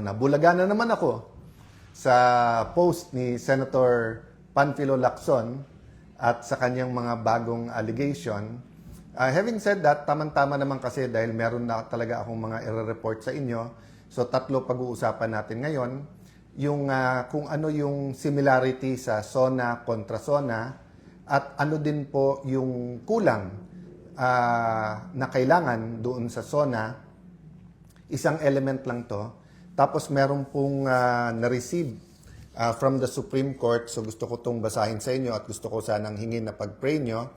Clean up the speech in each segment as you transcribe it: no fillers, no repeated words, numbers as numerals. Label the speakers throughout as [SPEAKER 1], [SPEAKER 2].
[SPEAKER 1] nabulaga na naman ako sa post ni Senator Panfilo Lacson at sa kanyang mga bagong allegation. Having said that, tamang-tama naman kasi dahil meron na talaga akong mga i-report sa inyo. So 3 pag-uusapan natin ngayon. Yung kung ano yung similarity sa SONA kontra SONA at ano din po yung kulang na kailangan doon sa SONA. Isang element lang to. Tapos meron pong na-receive from the Supreme Court. So gusto ko itong basahin sa inyo at gusto ko sanang hingin na pag-pray nyo.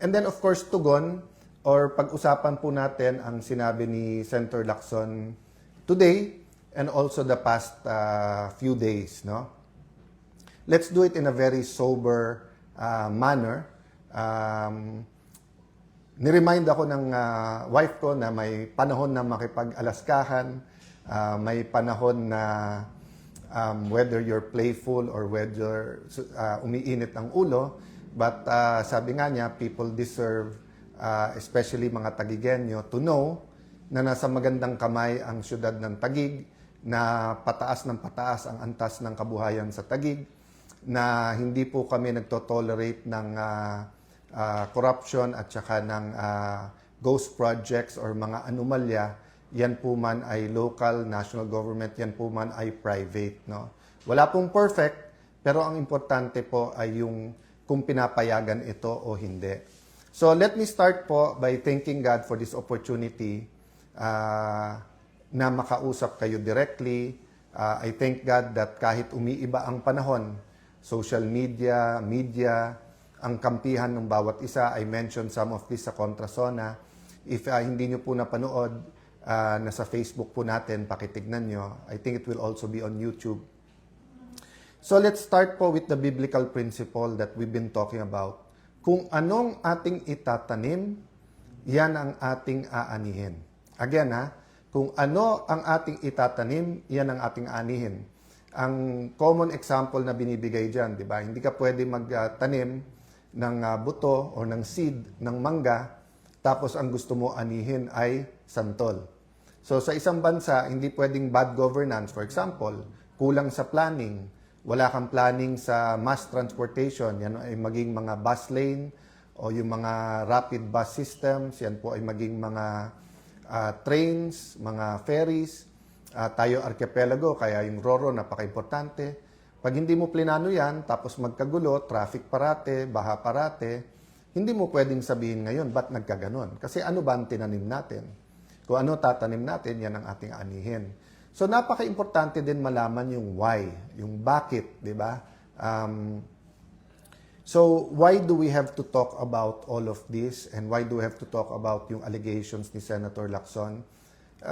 [SPEAKER 1] And then of course, tugon or pag-usapan po natin ang sinabi ni Senator Lacson today and also the past few days. No? Let's do it in a very sober manner. Niremind ako ng wife ko na may panahon na makipag-alaskahan, may panahon na whether you're playful or whether umiinit ang ulo, but sabi nga niya, people deserve, especially mga Tagigenyo, to know na nasa magandang kamay ang siyudad ng Taguig, na pataas ng pataas ang antas ng kabuhayan sa Taguig, na hindi po kami nagtotolerate ng corruption at saka ng ghost projects or mga anomalya. Yan po man ay local, national government, yan po man ay private. No? Wala pong perfect, pero ang importante po ay yung kung pinapayagan ito o hindi. So let me start po by thanking God for this opportunity na makausap kayo directly. I thank God that kahit umiiba ang panahon, social media, ang kampihan ng bawat isa, I mentioned some of this sa Kontra SONA. If hindi nyo po napanood, nasa Facebook po natin, pakitignan nyo. I think it will also be on YouTube. So let's start po with the biblical principle that we've been talking about. Kung anong ating itatanim, yan ang ating aanihin. Again kung ano ang ating itatanim, yan ang ating aanihin. Ang common example na binibigay dyan, di ba? Hindi ka pwede magtanim ng buto o ng seed ng mangga, tapos ang gusto mo anihin ay santol. So sa isang bansa, hindi pwedeng bad governance. For example, kulang sa planning, wala kang planning sa mass transportation, yan ay maging mga bus lane o yung mga rapid bus systems, yan po ay maging mga trains, mga ferries, tayo archipelago, kaya yung RoRo napaka-importante. Pag hindi mo plinano yan, tapos magkagulo, traffic parate, baha parate, hindi mo pwedeng sabihin ngayon, ba't nagkaganon? Kasi ano ba ang tinanim natin? Kung ano tatanim natin, yan ang ating anihin. So napaka-importante din malaman yung why, yung bakit, di ba? So why do we have to talk about all of this and why do we have to talk about yung allegations ni Senator Lacson?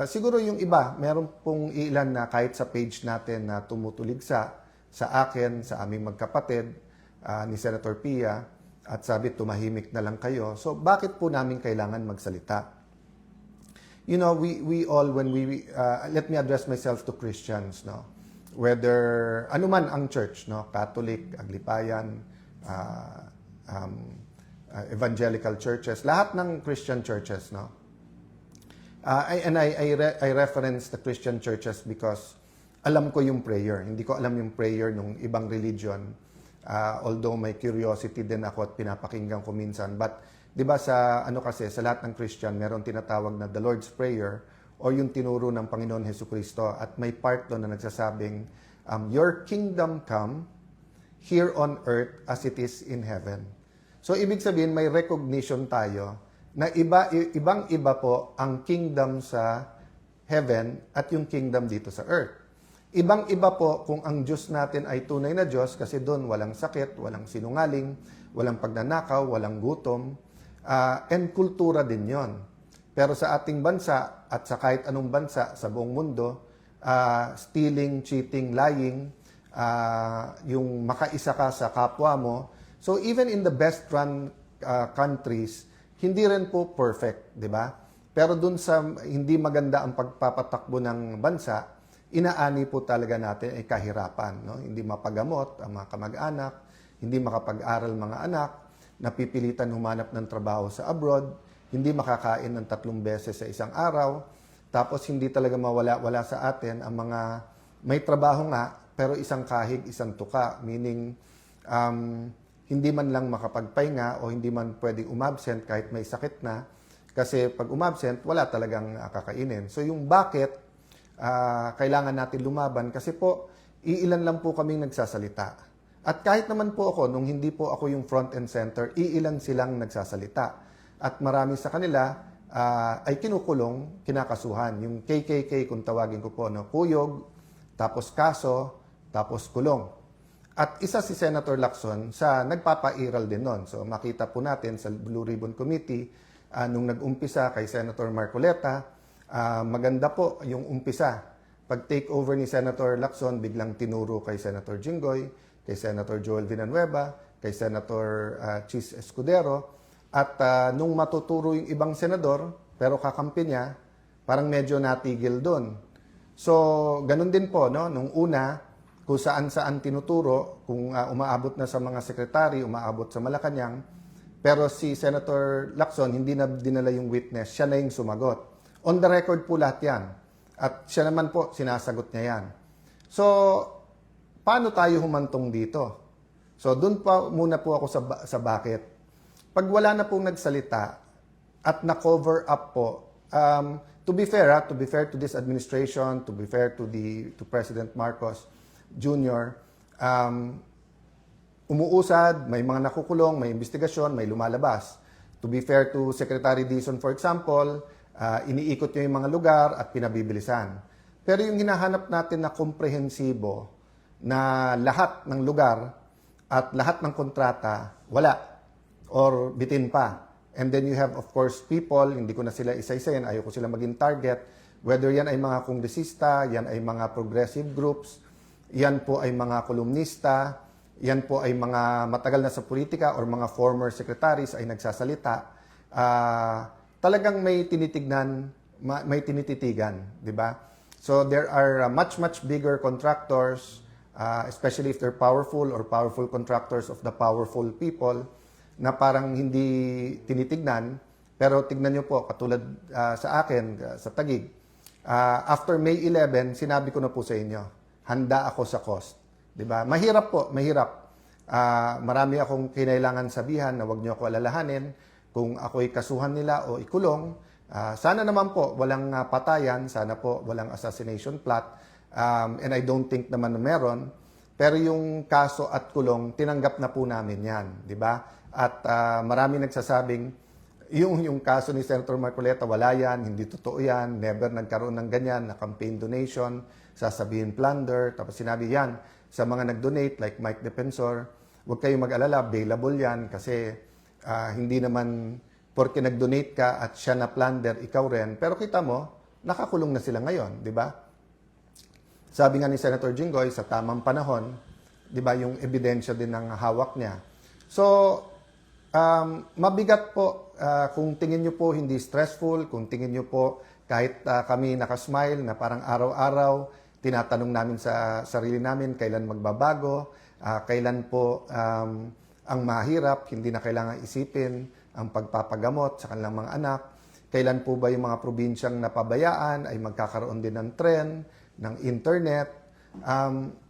[SPEAKER 1] Siguro yung iba, meron pong ilan na kahit sa page natin na tumutuligsa sa akin, sa aming magkapatid, ni Senator Pia, at sabi tumahimik na lang kayo. So bakit po namin kailangan magsalita? You know, we all, when let me address myself to Christians, no? Whether, anuman ang church, no? Catholic, Aglipayan, evangelical churches, lahat ng Christian churches, no? I reference the Christian churches because alam ko yung prayer. Hindi ko alam yung prayer ng ibang religion. Although may curiosity din ako at pinapakinggan ko minsan. But, di ba sa lahat ng Christian, meron tinatawag na the Lord's Prayer o yung tinuro ng Panginoon Jesucristo. At may part doon na nagsasabing, your kingdom come here on earth as it is in heaven. So, ibig sabihin, may recognition tayo na ibang-iba po ang kingdom sa heaven at yung kingdom dito sa earth. Ibang-iba po kung ang Diyos natin ay tunay na Diyos kasi doon walang sakit, walang sinungaling, walang pagnanakaw, walang gutom, and kultura din yon. Pero sa ating bansa at sa kahit anong bansa sa buong mundo, stealing, cheating, lying, yung makaisa ka sa kapwa mo. So even in the best run countries, hindi rin po perfect, di ba? Pero dun sa hindi maganda ang pagpapatakbo ng bansa, inaani po talaga natin ay kahirapan. No? Hindi mapagamot ang mga kamag-anak, hindi makapag-aral mga anak, napipilitan humanap ng trabaho sa abroad, hindi makakain ng 3 beses sa isang araw, tapos hindi talaga mawala-wala sa atin ang mga may trabaho nga, pero isang kahig, isang tuka. Meaning, hindi man lang makapagpahinga o hindi man pwedeng umabsent kahit may sakit na. Kasi pag umabsent, wala talagang kakainin. So yung bakit kailangan natin lumaban? Kasi po, iilan lang po kaming nagsasalita. At kahit naman po ako, nung hindi po ako yung front and center, iilan silang nagsasalita. At marami sa kanila ay kinukulong, kinakasuhan. Yung KKK, kung tawagin ko po, no? Kuyog, tapos kaso, tapos kulong. At isa si Senator Lacson sa nagpapairal din nun. So makita po natin sa Blue Ribbon Committee, nung nag-umpisa kay Senator Marcoleta, maganda po yung umpisa. Pag take over ni Senator Lacson, biglang tinuro kay Senator Jinggoy, kay Senator Joel Villanueva, kay Senator Chis Escudero. At nung matuturo yung ibang senador, pero kakampi niya, parang medyo natigil doon. So, ganun din po, no? Nung una, kung saan-saan tinuturo, kung umaabot na sa mga sekretary, umaabot sa Malacanang, pero si Senator Lacson, hindi na dinala yung witness, siya na yung sumagot. On the record po lahat yan. At siya naman po, sinasagot niya yan. So, paano tayo humantong dito? So, doon pa muna po ako sa bakit. Pag wala na pong nagsalita at na-cover up po, to be fair to this administration, to be fair to President Marcos Jr., umuusad, may mga nakukulong, may investigasyon, may lumalabas. To be fair to Secretary Dizon, for example, iniikot niya yung mga lugar at pinabibilisan. Pero yung hinahanap natin na komprehensibo na lahat ng lugar at lahat ng kontrata, wala. Or bitin pa. And then you have, of course, people, hindi ko na sila isa-isayin, ayaw ko sila maging target, whether yan ay mga kongresista, yan ay mga progressive groups, yan po ay mga kolumnista, yan po ay mga matagal na sa politika or mga former secretaries ay nagsasalita, talagang may tinitignan, may tinititigan, di ba? So there are much bigger contractors, especially if they're powerful or powerful contractors of the powerful people, na parang hindi tinitignan. Pero tignan nyo po, katulad sa akin, sa Taguig, after May 11, sinabi ko na po sa inyo, handa ako sa cost. Diba? Mahirap po, mahirap. Marami akong kinailangan sabihan na wag niyo ako alalahanin kung ako'y kasuhan nila o ikulong. Sana naman po walang patayan, sana po walang assassination plot. And I don't think naman na meron. Pero yung kaso at kulong, tinanggap na po namin yan. Diba? At marami nagsasabing, yung kaso ni Senator Marcoleta, wala yan, hindi totoo yan, never nagkaroon ng ganyan, na campaign donation, sasabihin plunder, tapos sinabi yan sa mga nag-donate like Mike Defensor, huwag kayong mag-alala, bailable yan kasi hindi naman porke nag-donate ka at siya na plunder, ikaw rin. Pero kita mo, nakakulong na sila ngayon, di ba? Sabi nga ni Senator Jinggoy, sa tamang panahon, di ba, yung ebidensya din ng hawak niya. So, mabigat po kung tingin nyo po hindi stressful, kung tingin nyo po kahit kami nakasmile na parang araw-araw, tinatanong namin sa sarili namin kailan magbabago, kailan po ang mahirap, hindi na kailangan isipin ang pagpapagamot sa kanilang mga anak, kailan po ba yung mga probinsyang napabayaan ay magkakaroon din ng tren, ng internet.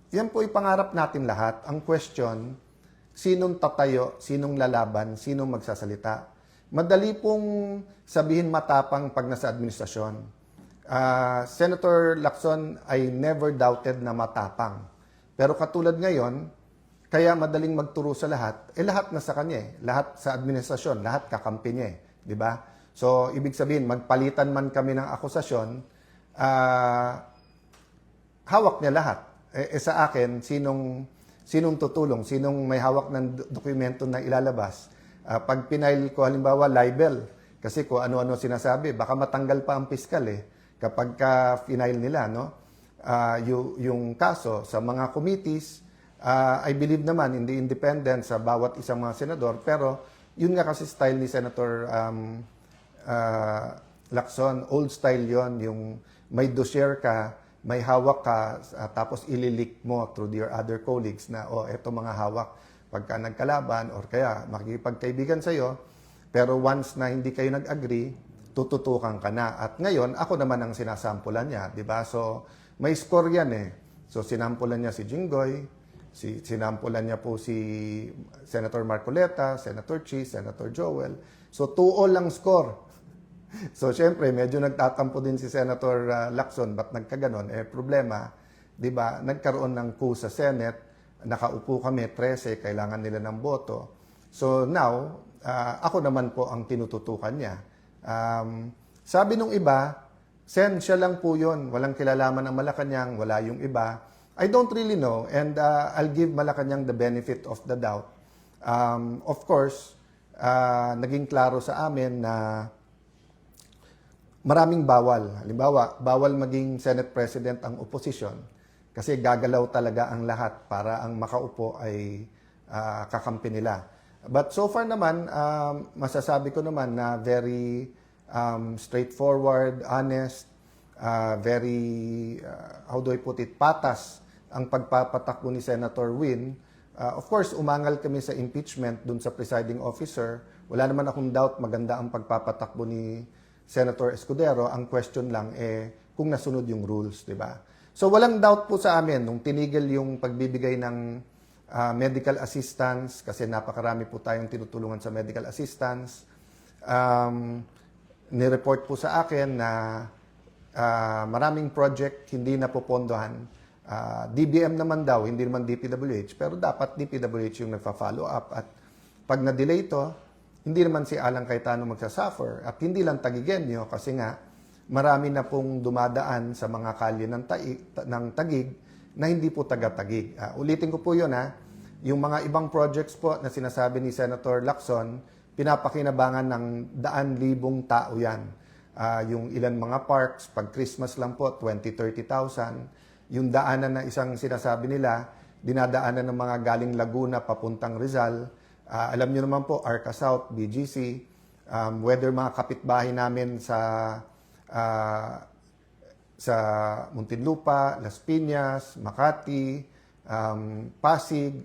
[SPEAKER 1] Yan po ipangarap natin lahat. Ang question, sinong tatayo, sinong lalaban, sinong magsasalita. Madali pong sabihin matapang pag nasa administrasyon. Senator Lacson ay never doubted na matapang. Pero katulad ngayon, kaya madaling magturo sa lahat, lahat na sa kanya eh. Lahat sa administrasyon, lahat kakampi niya eh. Di ba? So, ibig sabihin, magpalitan man kami ng akusasyon, hawak niya lahat. Sa akin, sinong tutulong, sinong may hawak ng dokumento na ilalabas. Pag pinail ko halimbawa libel, kasi kung ano-ano sinasabi, baka matanggal pa ang piskal eh. Kapag ka-final nila, no? Yung kaso sa mga committees, I believe naman in the independence sa bawat isang mga senador, pero yun nga kasi style ni Senator Lacson, old style yon, yung may dossier ka, may hawak ka, tapos ililik mo through your other colleagues na, eto mga hawak pagka nagkalaban or kaya makikipagkaibigan sa'yo, pero once na hindi kayo nag-agree, tututukan ka na. At ngayon, ako naman ang sinasampulan niya, di ba? So, may score yan eh. So sinampulan niya si Jinggoy, sinampulan niya po si Senator Marcoleta, Senator Chi, Senator Joel. So 2-all lang score. So syempre medyo nagtatampo din si Senator Lacson, ba't nagkaganon? Problema, 'di ba? Nagkaroon ng coup sa Senate, nakaupo kami 13, kailangan nila ng boto. So now, ako naman po ang tinututukan niya. Sabi nung iba, Sen, siya lang po yun. Walang kilalaman ng Malacanang, wala yung iba. I don't really know, and I'll give Malacanang the benefit of the doubt. Of course, naging klaro sa amin na maraming bawal. Halimbawa, bawal maging Senate President ang opposition kasi gagalaw talaga ang lahat para ang makaupo ay kakampi nila. But so far naman, masasabi ko naman na very straightforward, honest, very, how do I put it, patas ang pagpapatakbo ni Senator Win. Of course, umangal kami sa impeachment dun sa presiding officer. Wala naman akong doubt maganda ang pagpapatakbo ni Senator Escudero. Ang question lang kung nasunod yung rules, di ba? So walang doubt po sa amin nung tinigil yung pagbibigay ng medical assistance kasi napakarami po tayong tinutulungan sa medical assistance. Nireport po sa akin na maraming project hindi napopondohan. DBM naman daw, hindi naman DPWH, pero dapat DPWH yung nagfa-follow up. At pag na-delay ito, hindi naman si Alan Cayetano magsasuffer. At hindi lang Tagigenyo kasi nga marami na pong dumadaan sa mga kalye ng Taguig na hindi po taga-Taguig. Ulitin ko po yun yung mga ibang projects po na sinasabi ni Senator Lacson, pinapakinabangan ng 100,000 tao yan. Yung ilan mga parks, pag Christmas lang po, 20,000-30,000. Yung daanan na isang sinasabi nila, dinadaanan ng mga galing Laguna papuntang Rizal. Alam niyo naman po, Arca South, BGC, whether mga kapitbahay namin sa Muntinlupa, Las Piñas, Makati, Pasig,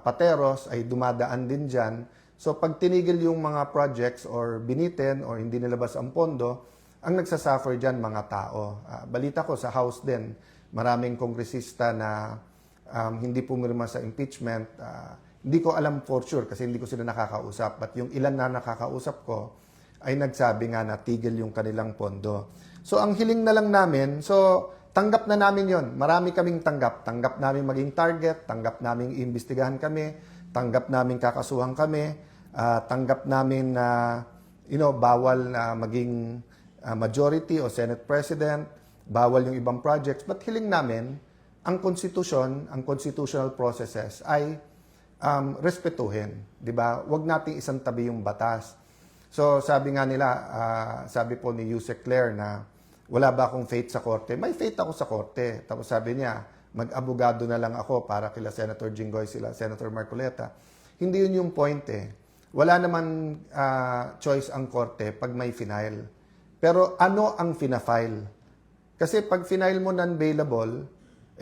[SPEAKER 1] Pateros ay dumadaan din dyan. So pag tinigil yung mga projects or binitin or hindi nilabas ang pondo, ang nagsasuffer dyan mga tao. Balita ko sa House din, maraming kongresista na hindi pumirma sa impeachment. Hindi ko alam for sure kasi hindi ko sila nakakausap. But yung ilan na nakakausap ko ay nagsabi nga na tigil yung kanilang pondo. So ang hiling na lang namin, so tanggap na namin yon. Marami kaming tanggap. Tanggap namin maging target, tanggap namin iimbestigahan kami, tanggap namin kakasuhan kami, tanggap namin na bawal na maging majority o Senate President, bawal yung ibang projects. But hiling namin, ang konstitusyon, ang constitutional processes ay respetuhin, 'di ba? Huwag nating isang tabi yung batas. So sabi nga nila, sabi po ni Yusek Claire na wala ba akong faith sa korte? May faith ako sa korte. Tapos sabi niya, mag-abogado na lang ako para kila Senator Jinggoy, sila Senator Marcoleta. Hindi yun yung point Wala naman choice ang korte pag may final. Pero ano ang fina-file? Kasi pag final mo non-bailable,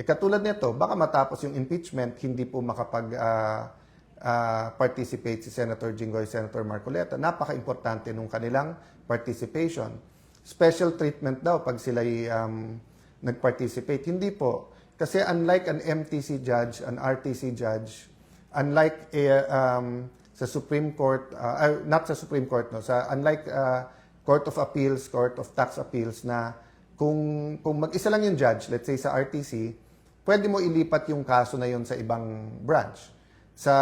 [SPEAKER 1] katulad nito, baka matapos yung impeachment, hindi po makapag-participate si Senator Jinggoy, Senator Marcoleta. Napaka-importante nung kanilang participation. Special treatment daw pag sila'y nag-participate. Hindi po. Kasi unlike an MTC judge, an RTC judge, unlike sa Supreme Court, not sa Supreme Court, no, unlike Court of Appeals, Court of Tax Appeals na kung mag-isa lang yung judge, let's say sa RTC, pwede mo ilipat yung kaso na yun sa ibang branch. Sa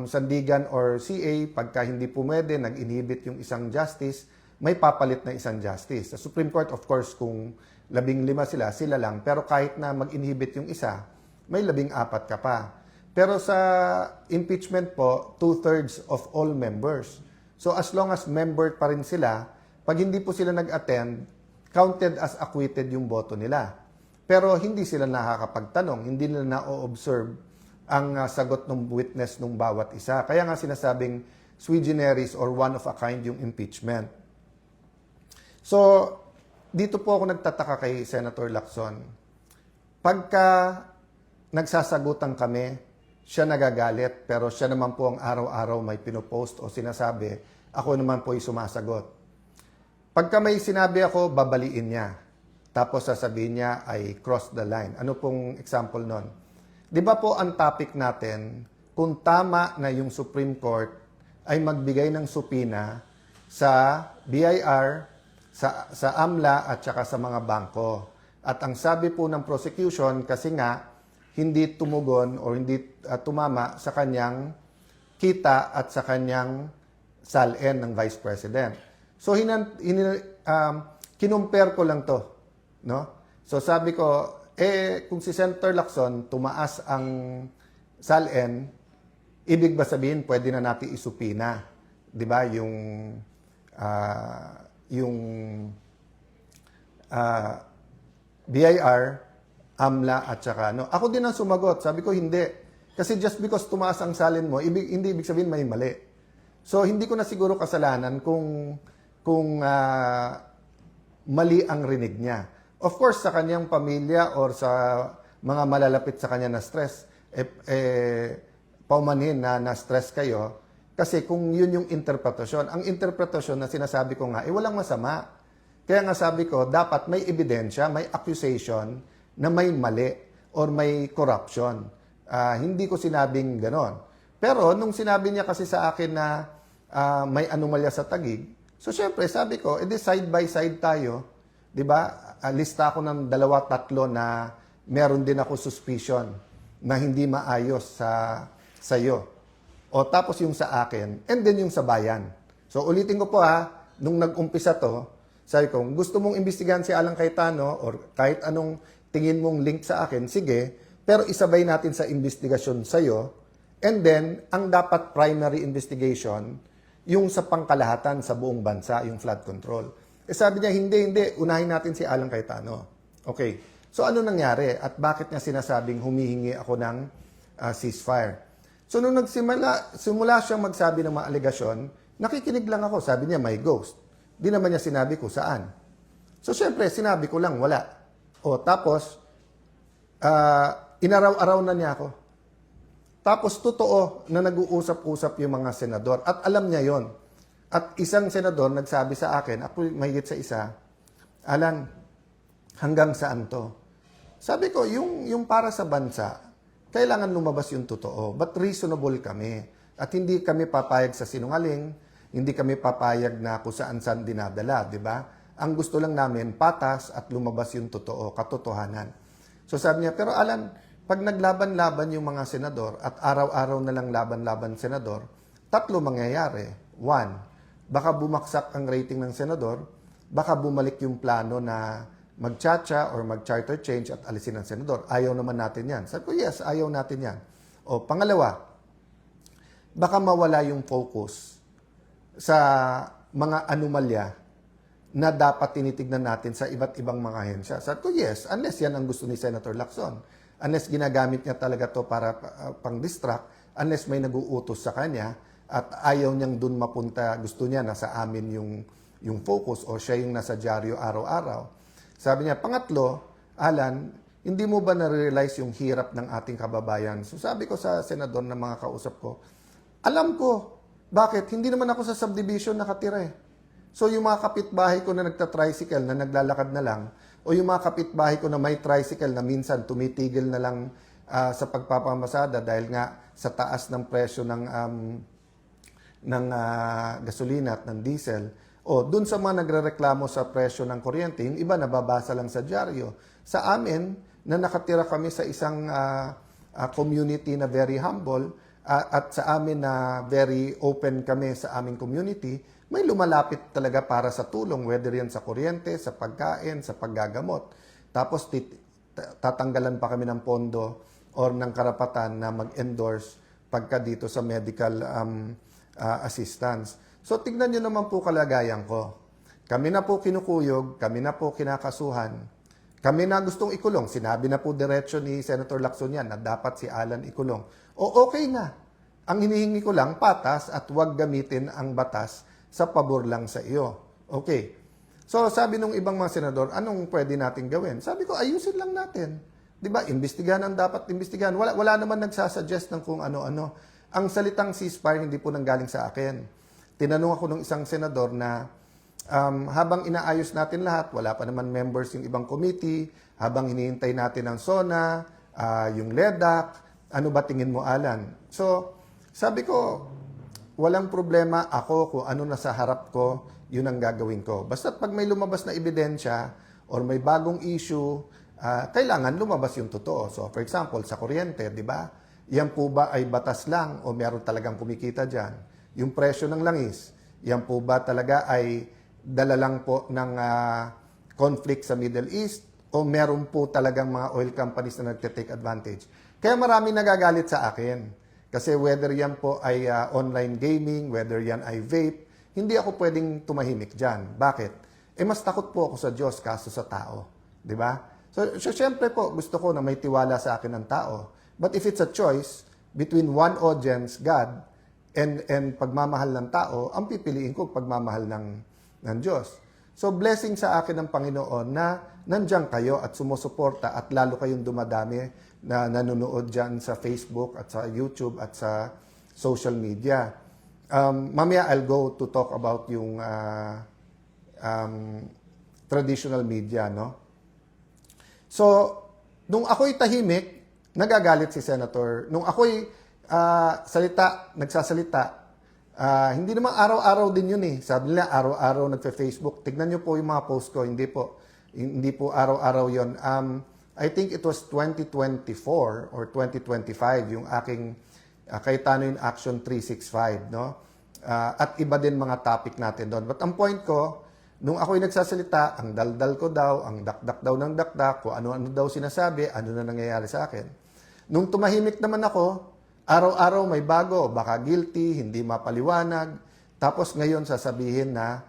[SPEAKER 1] Sandigan or CA, pagka hindi pumwede, nag-inhibit yung isang justice, may papalit na isang justice. Sa Supreme Court, of course, kung 15 sila lang. Pero kahit na mag-inhibit yung isa, may 14 ka pa. Pero sa impeachment po, 2/3 of all members. So as long as member pa rin sila, pag hindi po sila nag-attend, counted as acquitted yung boto nila. Pero hindi sila nakakapagtanong, hindi nila na-observe ang sagot ng witness ng bawat isa. Kaya nga sinasabing sui generis or one of a kind yung impeachment. So, dito po ako nagtataka kay Senator Lacson. Pagka nagsasagutan kami, siya nagagalit, pero siya naman po ang araw-araw may pinopost o sinasabi, ako naman po ay sumasagot. Pagka may sinabi ako, babaliin niya. tapos sasabihin niya ay cross the line. Ano pong example nun? Di ba po ang topic natin, kung tama na yung Supreme Court ay magbigay ng supina sa BIR, sa AMLA at saka sa mga bangko. At ang sabi po ng prosecution, kasi nga hindi tumugon o hindi tumama sa kanyang kita at sa kanyang SALN ng Vice President. So, kinumpare ko lang to. No? So, sabi ko, kung si Senator Lacson tumaas ang SALN, ibig ba sabihin, pwede na natin isupina. Di ba? Yung BIR, AMLA, at saka, no? Ako din ang sumagot. Sabi ko, hindi. Kasi just because tumaas ang salin mo, hindi ibig sabihin may mali. So, hindi ko na siguro kasalanan kung mali ang rinig niya. Of course, sa kanyang pamilya or sa mga malalapit sa kanya na stress, paumanhin na na-stress kayo. Kasi kung yun yung interpretasyon, ang interpretasyon na sinasabi ko nga, walang masama. Kaya nga sabi ko, dapat may ebidensya, may accusation na may mali or may corruption. Hindi ko sinabing ganon. Pero nung sinabi niya kasi sa akin na may anomalya sa Taguig, so syempre sabi ko, edi side by side tayo. 'Di ba? Lista ako ng 2-3 na meron din ako suspicion na hindi maayos sa iyo. O tapos yung sa akin, and then yung sa bayan. So ulitin ko po nung nag-umpisa to, sabi ko, gusto mong imbestigahan si Alan Cayetano or kahit anong tingin mong link sa akin, sige, pero isabay natin sa investigasyon sa iyo. And then, ang dapat primary investigation, yung sa pangkalahatan sa buong bansa, yung flood control. Sabi niya, hindi, unahin natin si Alan Cayetano. Okay, so ano nangyari at bakit niya sinasabing humihingi ako ng ceasefire? So nung simula siyang magsabi ng mga alegasyon, nakikinig lang ako. Sabi niya, may ghost. Di naman niya sinabi ko saan. So syempre, sinabi ko lang, wala. O tapos, inaraw-araw na niya ako. Tapos totoo na nag-uusap-usap yung mga senador. At alam niya yon. At isang senador nagsabi sa akin, ako mahigit sa isa, Alan, hanggang saan to? Sabi ko, yung para sa bansa, kailangan lumabas yung totoo. But reasonable kami. At hindi kami papayag sa sinungaling, hindi kami papayag na kung saan-saan dinadala, di ba? Ang gusto lang namin, patas at lumabas yung totoo, katotohanan. So sabi niya, pero Alan, pag naglaban-laban yung mga senador at araw-araw na lang laban-laban senador, 3 mangyayari. 1, baka bumaksak ang rating ng senador, baka bumalik yung plano na mag-chacha or mag-charter change at alisin ang senador. Ayaw naman natin yan. Sabi ko, yes, ayaw natin yan. O pangalawa, baka mawala yung focus sa mga anomalya na dapat tinitignan natin sa iba't ibang mga ahensya. Sabi ko, yes, unless yan ang gusto ni Senator Lacson. Unless ginagamit niya talaga to para pang-distract, unless may nag-uutos sa kanya at ayaw niyang dun mapunta, gusto niya nasa amin yung focus o siya yung nasa dyaryo araw-araw. Sabi niya, pangatlo, Alan, hindi mo ba na-realize yung hirap ng ating kababayan? So sabi ko sa senador na mga kausap ko, alam ko, bakit? Hindi naman ako sa subdivision nakatira eh. So yung mga kapitbahay ko na nagta-tricycle, na naglalakad na lang, o yung mga kapitbahay ko na may tricycle na minsan tumitigil na lang sa pagpapamasada dahil nga sa taas ng presyo ng gasolina at ng diesel, o dun sa mga nagrereklamo sa presyo ng kuryente, yung iba nababasa lang sa dyaryo. Sa amin, na nakatira kami sa isang community na very humble, at sa amin na very open kami sa aming community, may lumalapit talaga para sa tulong, whether yan sa kuryente, sa pagkain, sa paggagamot. Tapos tatanggalan pa kami ng pondo or ng karapatan na mag-endorse pagka dito sa medical assistance. So tignan nyo naman po kalagayan ko. Kami na po kinukuyog, kami na po kinakasuhan, kami na gustong ikulong. Sinabi na po diretso ni Senator Lacson yan na dapat si Alan ikulong. O okay na. Ang hinihingi ko lang, patas at huwag gamitin ang batas sa pabor lang sa iyo. Okay. So sabi nung ibang mga senador, anong pwede natin gawin? Sabi ko, ayusin lang natin. 'Di ba? Imbestigahan ang dapat imbestigahan. Wala naman nagsasuggest ng kung ano-ano. Ang salitang ceasefire hindi po nanggaling sa akin. Tinanong ako ng isang senador na habang inaayos natin lahat, wala pa naman members yung ibang committee, habang hinihintay natin ang SONA, yung LEDAC, ano ba tingin mo, Alan? So, sabi ko, walang problema ako kung ano nasa harap ko, yun ang gagawin ko. Basta pag may lumabas na ebidensya or may bagong issue, kailangan lumabas yung totoo. So, for example, sa kuryente, di ba? Yan po ba ay batas lang o meron talagang kumikita dyan? Yung presyo ng langis, yan po ba talaga ay dala lang po ng conflict sa Middle East o meron po talagang mga oil companies na nagte-take advantage? Kaya marami nagagalit sa akin. Kasi whether yan po ay online gaming, whether yan ay vape, hindi ako pwedeng tumahimik dyan. Bakit? Mas takot po ako sa Diyos kaso sa tao. Di ba? So syempre po, gusto ko na may tiwala sa akin ng tao. But if it's a choice between one audience, God, and pagmamahal ng tao, ang pipiliin ko pagmamahal ng Diyos. So blessing sa akin ng Panginoon na nandiyan kayo at sumusuporta at lalo kayong dumadami na nanonood dyan sa Facebook at sa YouTube at sa social media. Mamaya I'll go to talk about yung traditional media, no? So, nung ako'y tahimik, nagagalit si Senator. Nung ako'y nagsasalita, hindi naman araw-araw din yun eh. Sabi nila, araw-araw nagfe-Facebook. Tignan nyo po yung mga post ko. Hindi po araw-araw yun. I think it was 2024 or 2025 yung aking Cayetano in Action 365, no? At iba din mga topic natin doon. But ang point ko, nung ako'y nagsasalita, ang daldal ko daw, ang dakdak daw ng dakdak, kung ano-ano daw sinasabi, ano na nangyayari sa akin. Nung tumahimik naman ako, araw-araw may bago, baka guilty, hindi mapaliwanag. Tapos ngayon sasabihin na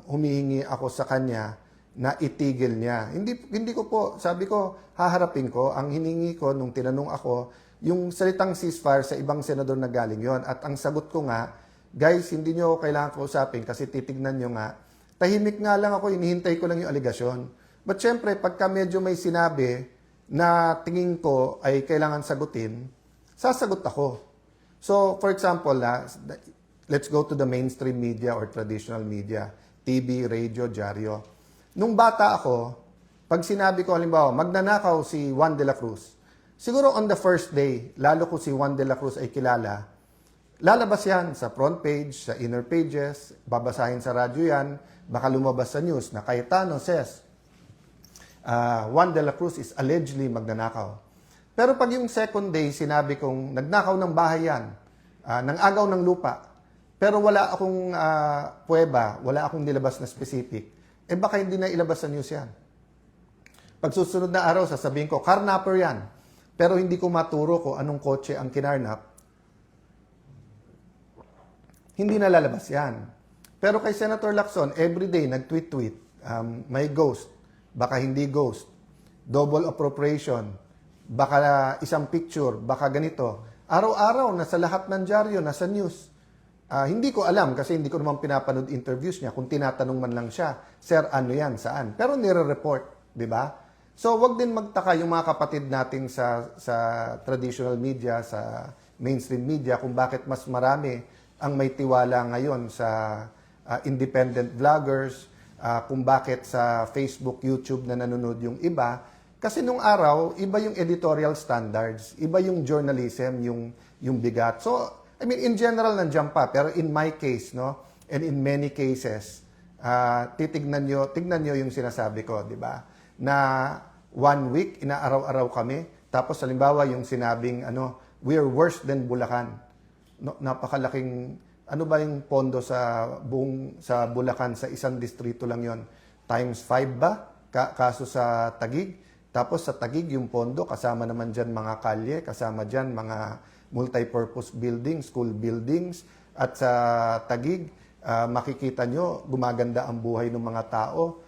[SPEAKER 1] humihingi ako sa kanya na itigil niya. Hindi ko po, sabi ko, haharapin ko. Ang hiningi ko nung tinanong ako, yung salitang ceasefire sa ibang senador na galing yon. At ang sagot ko nga, guys, hindi nyo kailangan kausapin kasi titignan nyo nga. Tahimik nga lang ako, inihintay ko lang yung aligasyon. But syempre, pagka medyo may sinabi na tingin ko ay kailangan sagutin, sasagot ako. So, for example, let's go to the mainstream media or traditional media, TV, radio, dyaryo. Nung bata ako, pag sinabi ko, halimbawa, magnanakaw si Juan de la Cruz, siguro on the first day, lalo ko si Juan de la Cruz ay kilala, lalabas yan sa front page, sa inner pages, babasahin sa radyo yan, baka lumabas sa news na Cayetano says, Juan de la Cruz is allegedly magnanakaw. Pero pag yung second day, sinabi kong nagnakaw ng bahay yan, ng agaw ng lupa, pero wala akong puweba, wala akong nilabas na specific, baka hindi na ilabas sa news yan. Pag susunod na araw, sasabihin ko, carnapper yan. Pero hindi ko maturo ko anong kotse ang kinarnap, hindi na lalabas yan. Pero kay Senator Lacson, everyday nag-tweet-tweet, may ghost, baka hindi ghost, double appropriation, baka isang picture, baka ganito. Araw-araw, nasa lahat ng dyaryo, nasa news. Hindi ko alam kasi hindi ko naman pinapanood interviews niya kung tinatanong man lang siya, Sir, ano yan, saan? Pero nire-report, di ba? So, wag din magtaka yung mga kapatid nating sa traditional media, sa mainstream media, kung bakit mas marami ang may tiwala ngayon sa independent vloggers, kung bakit sa Facebook, YouTube na nanonood yung iba. Kasi nung araw, iba yung editorial standards, iba yung journalism, yung bigat. So, I mean, in general, nandiyan pa. Pero in my case, no, and in many cases, tignan nyo yung sinasabi ko, di ba? Na 1 week, inaaraw-araw kami. Tapos, halimbawa, yung sinabing, we're worse than Bulacan. No, napakalaking, ano ba yung pondo sa Bulacan, sa isang distrito lang yon, times 5 ba? Kaso sa Taguig. Tapos sa Taguig, yung pondo, kasama naman dyan mga kalye, kasama dyan mga multi-purpose buildings, school buildings. At sa Taguig, makikita nyo, gumaganda ang buhay ng mga tao.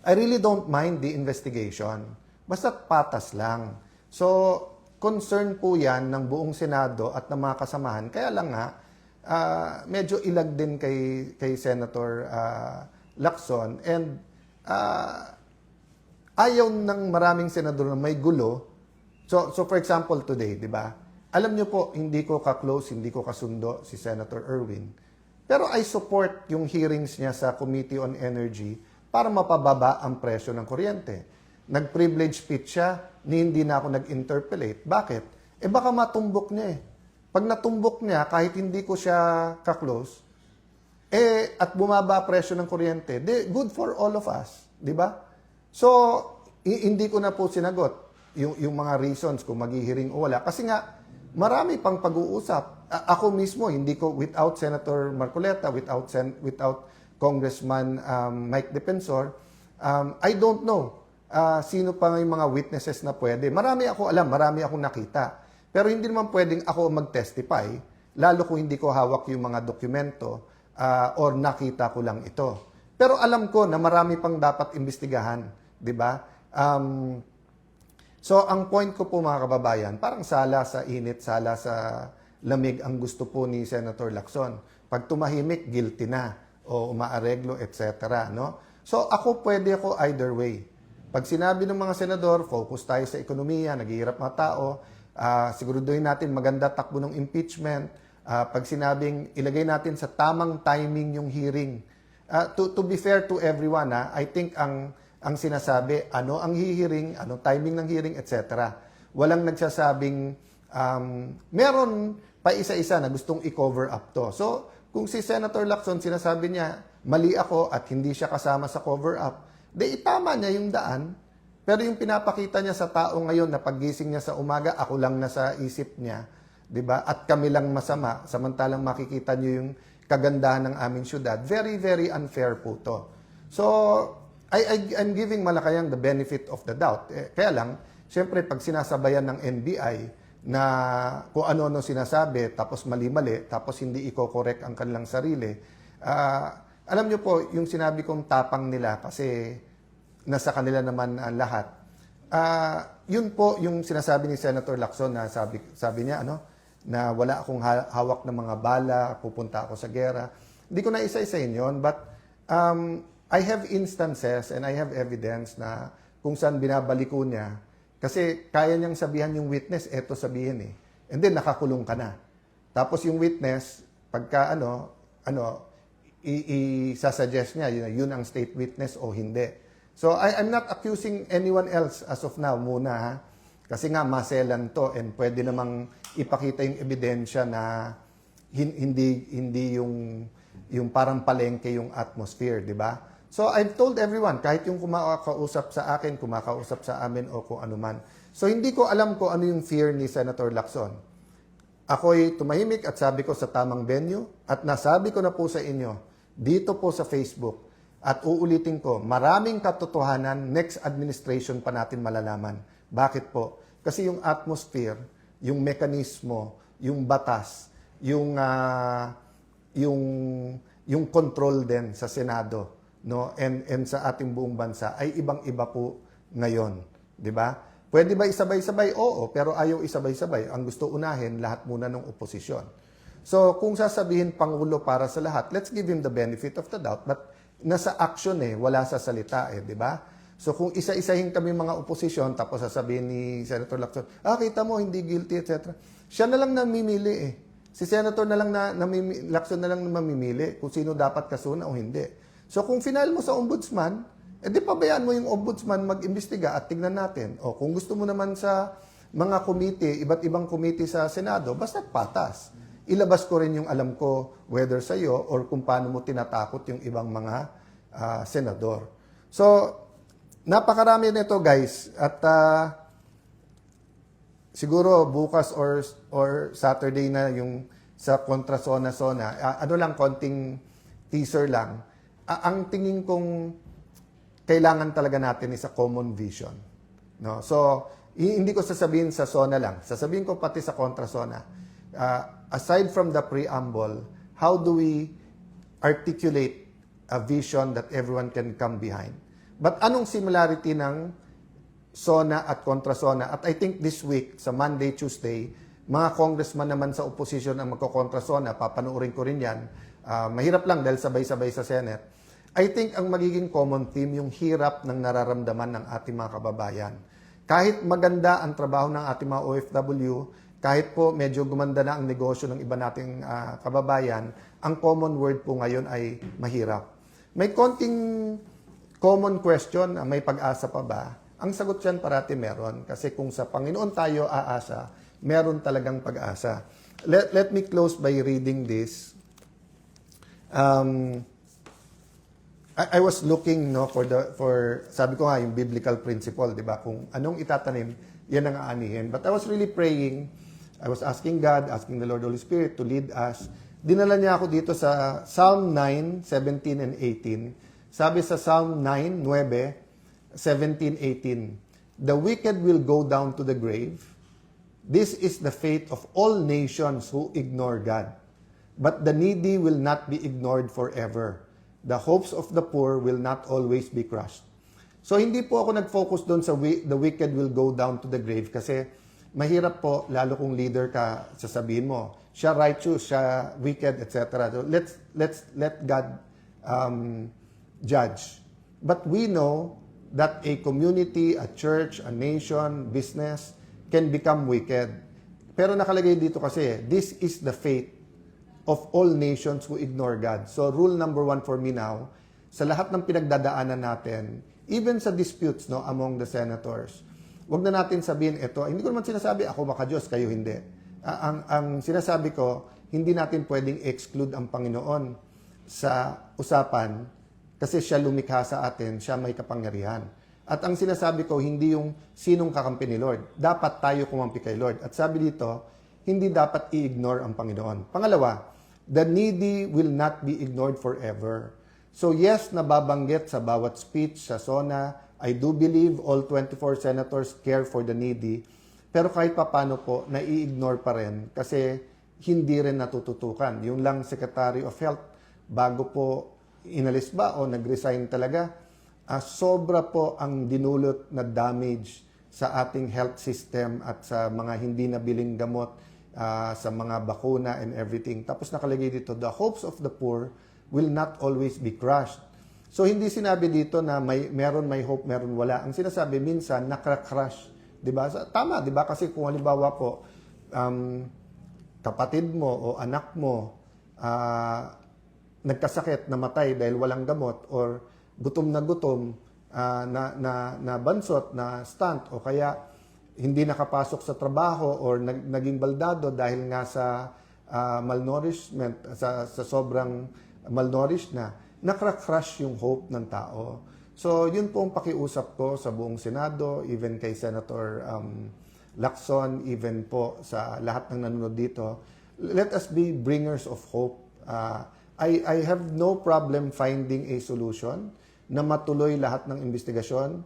[SPEAKER 1] I really don't mind the investigation. Basta patas lang. So, concern po yan ng buong Senado at ng mga kasamahan. Kaya lang nga, medyo ilag din kay Senator Lacson. And ayaw ng maraming senador na may gulo. So for example, today, di ba? Alam nyo po, hindi ko ka-close, hindi ko kasundo si Senator Erwin. Pero I support yung hearings niya sa Committee on Energy para mapababa ang presyo ng kuryente. Nag-privilege speech siya, hindi na ako nag-interpellate. Bakit? Baka matumbok niya eh. Pag natumbok niya, kahit hindi ko siya ka-close, at bumaba presyo ng kuryente, good for all of us. Di ba? So, hindi ko na po sinagot yung mga reasons kung maghihiring o wala. Kasi nga, marami pang pag-uusap. Ako mismo, hindi ko, without Senator Marcoleta, without Congressman Mike Defensor, I don't know sino pa yung mga witnesses na pwede. Marami ako alam, marami akong nakita. Pero hindi naman pwedeng ako mag-testify, lalo kung hindi ko hawak yung mga dokumento or nakita ko lang ito. Pero alam ko na marami pang dapat imbestigahan, di ba? So, ang point ko po mga kababayan, parang sala sa init, sala sa lamig ang gusto po ni Senator Lacson. Pag tumahimik, guilty na o umaareglo, etc. No? So, pwede ako either way. Pag sinabi ng mga senador, focus tayo sa ekonomiya, naghihirap mga tao, siguraduhin natin maganda takbo ng impeachment. Pag sinabing ilagay natin sa tamang timing yung hearing. To be fair to everyone, I think ang sinasabi, ano ang hihiring, ano timing ng hearing, etc. Walang nagsasabing, meron pa isa-isa na gustong i-cover up to. So, kung si Senator Lacson sinasabi niya, mali ako at hindi siya kasama sa cover up, itama niya yung daan. Pero yung pinapakita niya sa tao ngayon na paggising niya sa umaga, ako lang nasa isip niya, 'di ba? At kami lang masama, samantalang makikita niyo yung kagandahan ng aming syudad. Very, very unfair po to. So, I'm giving Malacanang the benefit of the doubt. Kaya lang, siyempre, pag sinasabayan ng NBI na kung ano-ano sinasabi, tapos mali-mali, tapos hindi i-correct ang kanilang sarili, alam niyo po, yung sinabi kong tapang nila kasi nasa kanila naman ang lahat. Yun po yung sinasabi ni Senator Lacson na sabi niya, na wala akong hawak ng mga bala, pupunta ako sa gera. Hindi ko na isa-isahin yun, but I have instances and I have evidence na kung saan binabaliko niya. Kasi kaya niyang sabihan yung witness, eto sabihin eh. And then nakakulong ka na. Tapos yung witness, pagka isasuggest niya, yun ang state witness o hindi. So I'm not accusing anyone else as of now muna ha. Kasi nga maselan to and pwede namang ipakita yung ebidensya na hindi yung parang palengke yung atmosphere, di ba? So I've told everyone, kahit yung kumakausap sa akin, kumakausap sa amin o kung ano man. So hindi ko alam kung ano yung fear ni Senator Lacson. Ako'y tumahimik at sabi ko sa tamang venue at nasabi ko na po sa inyo dito po sa Facebook at uulitin ko, maraming katotohanan, next administration pa natin malalaman. Bakit po? Kasi yung atmosphere, yung mekanismo, yung batas, yung control din sa Senado, no, and sa ating buong bansa ay ibang-iba po ngayon, 'di ba? Pwede ba isabay-sabay? Oo, pero ayaw isabay-sabay. Ang gusto unahin lahat muna ng oposisyon. So, kung sasabihin pangulo para sa lahat, let's give him the benefit of the doubt, but nasa action wala sa salita 'di ba? So, kung isa-isahin kami mga oposisyon tapos sasabihin ni Senator Lacson, kita mo hindi guilty, etc. Siya na lang namimili Si Senator na lang Lacson na lang mamimili kung sino dapat kasuna o hindi. So kung final mo sa ombudsman, di pabayaan mo yung ombudsman mag-imbestiga at tignan natin. O kung gusto mo naman sa mga committee, iba't ibang committee sa Senado, basta patas. Ilabas ko rin yung alam ko whether sa iyo or kung paano mo tinatakot yung ibang mga senador. So napakarami nito guys at siguro bukas or Saturday na yung sa kontra zona-zona. Lang konting teaser lang. Ang tingin kong kailangan talaga natin is a common vision. No? So, hindi ko sasabihin sa zona lang. Sasabihin ko pati sa kontra zona. Aside from the preamble, how do we articulate a vision that everyone can come behind? But anong similarity ng zona at kontra zona? At I think this week, sa Monday, Tuesday, mga congressman naman sa opposition ang magko-kontra zona, papanuorin ko rin yan. Mahirap lang dahil sabay-sabay sa Senate. I think ang magiging common theme yung hirap ng nararamdaman ng ating mga kababayan. Kahit maganda ang trabaho ng ating mga OFW, kahit po medyo gumanda na ang negosyo ng iba nating kababayan, ang common word po ngayon ay mahirap. May konting common question, may pag-asa pa ba? Ang sagot dyan parati meron. Kasi kung sa Panginoon tayo aasa, meron talagang pag-asa. Let me close by reading this. I was looking for sabi ko nga yung biblical principle, 'di ba? Kung anong itatanim, yan ang aanihin. But I was really praying. I was asking God, asking the Lord Holy Spirit to lead us. Dinala niya ako dito sa Psalm 9, 17 and 18. Sabi sa Psalm 9, 9, 17, 18, "The wicked will go down to the grave. This is the fate of all nations who ignore God. But the needy will not be ignored forever. The hopes of the poor will not always be crushed." So hindi po ako nag-focus doon sa the wicked will go down to the grave kasi mahirap po, lalo kung leader ka, sasabihin mo, siya righteous, siya wicked, etc. So let God judge. But we know that a community, a church, a nation, business can become wicked. Pero nakalagay dito kasi, this is the fate of all nations who ignore God. So rule number 1 for me now, sa lahat ng pinagdadaanan natin, even sa disputes among the senators, wag na natin sabihin ito, hindi ko naman sinasabi ako maka-Diyos, kayo hindi. Ang sinasabi ko, hindi natin pwedeng exclude ang Panginoon sa usapan kasi siya lumikha sa atin, siya may kapangyarihan. At ang sinasabi ko, hindi yung sinong kakampi ni Lord. Dapat tayo kumampi kay Lord. At sabi dito, hindi dapat i-ignore ang Panginoon. Pangalawa, the needy will not be ignored forever. So yes, nababanggit sa bawat speech, sa SONA, I do believe all 24 senators care for the needy. Pero kahit papano po, nai-ignore pa rin kasi hindi rin natututukan. Yung lang Secretary of Health, bago po inalis ba o nag-resign talaga, sobra po ang dinulot na damage sa ating health system at sa mga hindi nabiling gamot, sa mga bakuna and everything. Tapos nakalagay dito, the hopes of the poor will not always be crushed. So hindi sinabi dito na meron may hope, meron wala. Ang sinasabi minsan nakra-crush, 'di ba? Tama, 'di ba? Kasi kung halimbawa po kapatid mo o anak mo nagkasakit, namatay dahil walang gamot or gutom na bansot, na stunt o kaya hindi nakapasok sa trabaho or naging baldado dahil nga sa malnourishment, sa sobrang malnourished na, nakra-crush yung hope ng tao. So, yun po ang pakiusap ko sa buong Senado, even kay Senator Lacson, even po sa lahat ng nanonood dito. Let us be bringers of hope. I have no problem finding a solution na matuloy lahat ng investigasyon.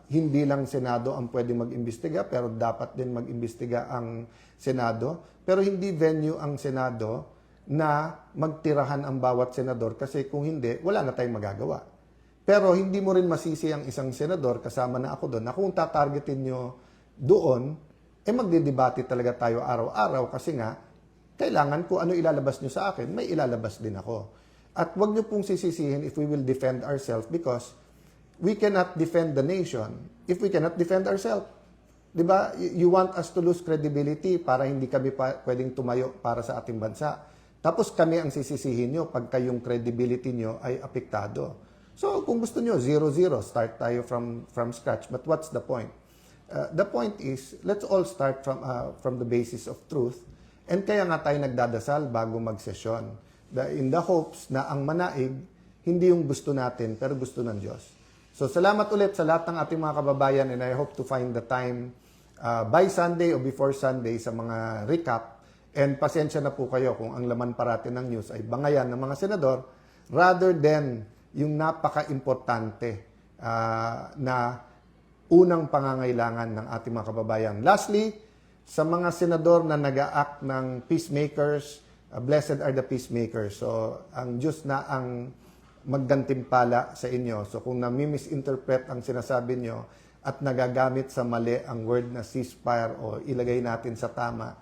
[SPEAKER 1] Hindi lang Senado ang pwede mag-imbestiga, pero dapat din mag-imbestiga ang Senado. Pero hindi venue ang Senado na magtirahan ang bawat senador kasi kung hindi, wala na tayong magagawa. Pero hindi mo rin masisi ang isang senador, kasama na ako doon, na kung tatargetin nyo doon, magdidebate talaga tayo araw-araw kasi nga, kailangan ko ano ilalabas nyo sa akin, may ilalabas din ako. At wag nyo pong sisisihin if we will defend ourselves because we cannot defend the nation if we cannot defend ourselves. Diba? You want us to lose credibility para hindi kami pwedeng tumayo para sa ating bansa. Tapos kami ang sisisihin nyo pagka yung credibility nyo ay apektado. So kung gusto nyo, 0-0, start tayo from scratch. But what's the point? The point is, let's all start from the basis of truth. And kaya nga tayo nagdadasal bago magsesyon. In the hopes na ang manaig, hindi yung gusto natin, pero gusto ng Diyos. So, salamat ulit sa lahat ng ating mga kababayan and I hope to find the time by Sunday o before Sunday sa mga recap. And pasensya na po kayo kung ang laman parati ng news ay bangayan ng mga senador rather than yung napaka-importante na unang pangangailangan ng ating mga kababayan. Lastly, sa mga senador na nag-a-act ng peacemakers, blessed are the peacemakers. So, ang Diyos na ang maggantimpala sa inyo. So kung nami-misinterpret ang sinasabi nyo at nagagamit sa mali ang word na ceasefire o ilagay natin sa tama,